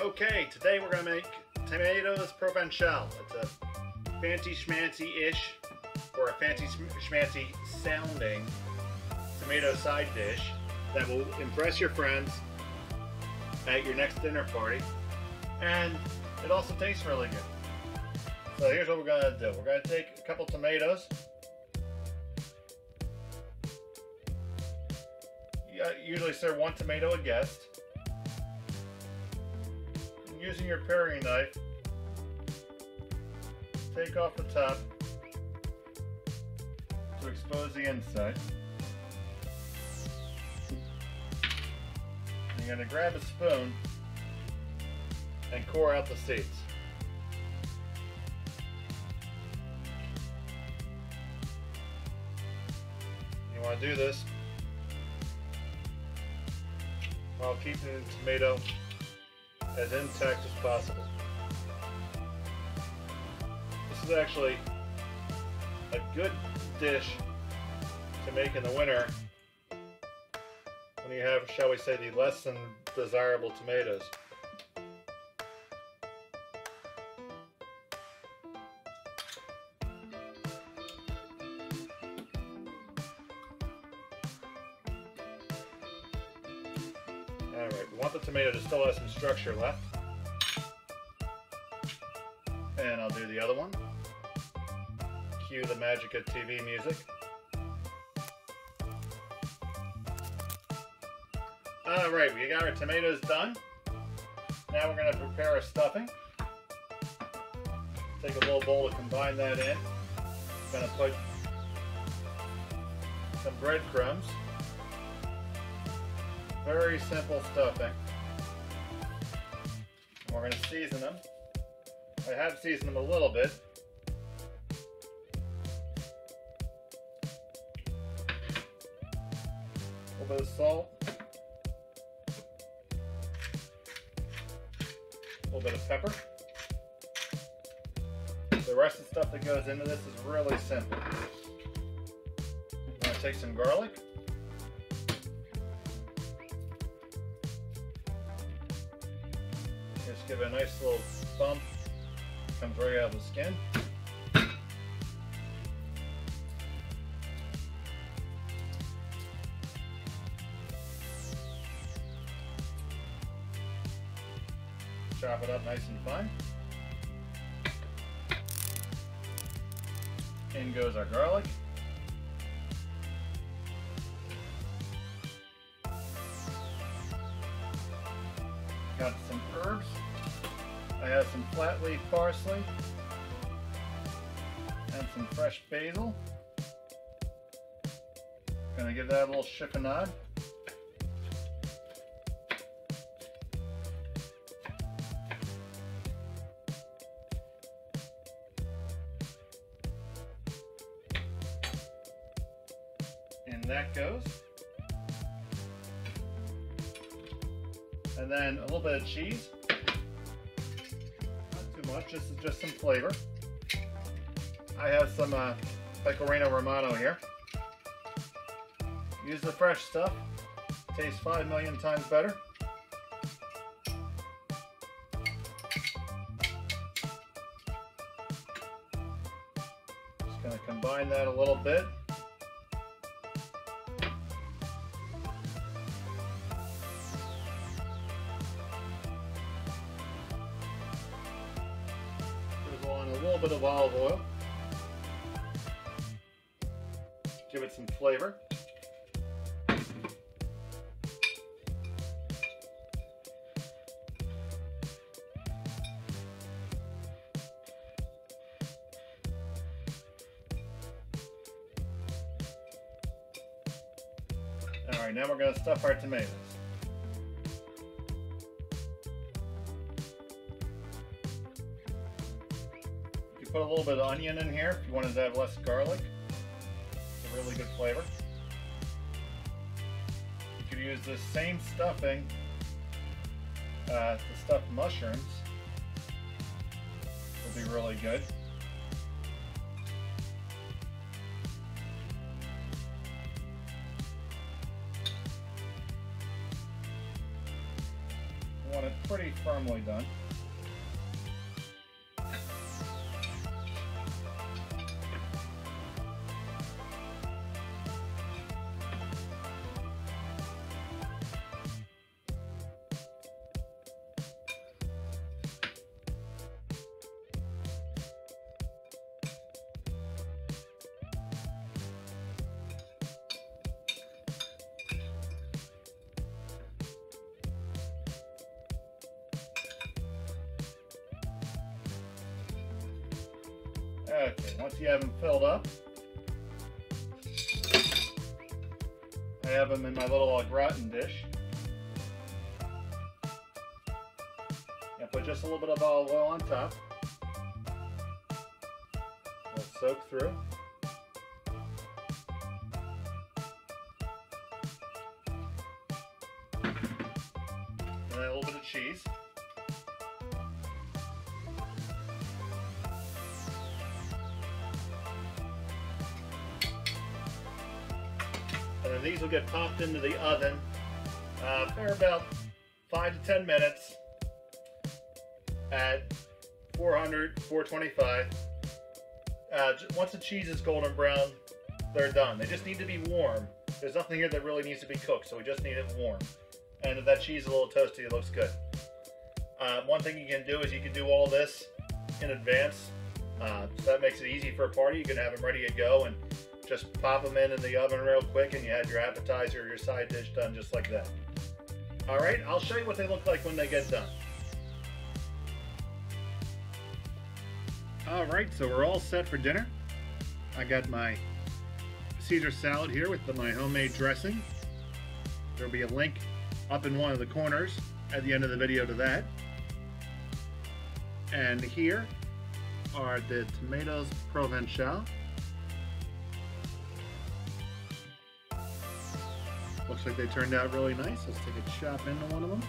Okay, today we're going to make Tomatoes Provencale. It's a fancy-schmancy-ish, or a fancy-schmancy sounding tomato side dish that will impress your friends at your next dinner party. And it also tastes really good. So here's what we're going to do. We're going to take a couple tomatoes. You usually serve one tomato a guest. Using your paring knife, take off the top to expose the inside. And you're going to grab a spoon and core out the seeds. You want to do this while keeping the tomato as intact as possible. This is actually a good dish to make in the winter when you have, shall we say, the less than desirable tomatoes. Alright, we want the tomato to still have some structure left. And I'll do the other one. Cue the magic of TV music. Alright, we got our tomatoes done. Now we're going to prepare our stuffing. Take a little bowl to combine that in. I'm going to put some breadcrumbs. Very simple stuffing. And we're going to season them. I have seasoned them a little bit. A little bit of salt. A little bit of pepper. The rest of the stuff that goes into this is really simple. I'm going to take some garlic. Just give it a nice little bump. Comes right out of the skin. Chop it up nice and fine. In goes our garlic. Got some herbs. I have some flat leaf parsley and some fresh basil. Gonna give that a little chiffonade. And that goes. And then a little bit of cheese. Much. This is just some flavor. I have some Pecorino Romano here. Use the fresh stuff. Tastes 5 million times better. Just going to combine that a little bit. On a little bit of olive oil. Give it some flavor. Alright, now we're going to stuff our tomatoes. Put a little bit of onion in here if you wanted to have less garlic. It's a really good flavor. You could use this same stuffing to stuff mushrooms. Will be really good. want it pretty firmly done. Okay, once you have them filled up, I have them in my little gratin dish. And put just a little bit of olive oil on top. We'll soak through. And then a little bit of cheese. And then these will get popped into the oven for about 5 to 10 minutes at 400, 425. Once the cheese is golden brown, they're done. They just need to be warm. There's nothing here that really needs to be cooked, so we just need it warm. And if that cheese is a little toasty, it looks good. One thing you can do is you can do all this in advance. So that makes it easy for a party. You can have them ready to go and just pop them in the oven real quick, and you have your appetizer or your side dish done just like that. All right, I'll show you what they look like when they get done. All right, so we're all set for dinner. I got my Caesar salad here with my homemade dressing. There'll be a link up in one of the corners at the end of the video to that. And here are the Tomatoes Provencale. Looks like they turned out really nice. Let's take a chop into one of them.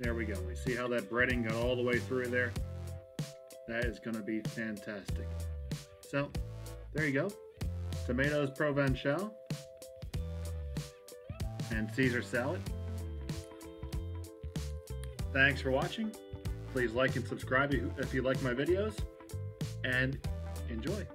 There we go. We see how that breading got all the way through there. That is going to be fantastic. So, there you go. Tomatoes Provencale and Caesar salad. Thanks for watching. Please like and subscribe if you like my videos, and enjoy.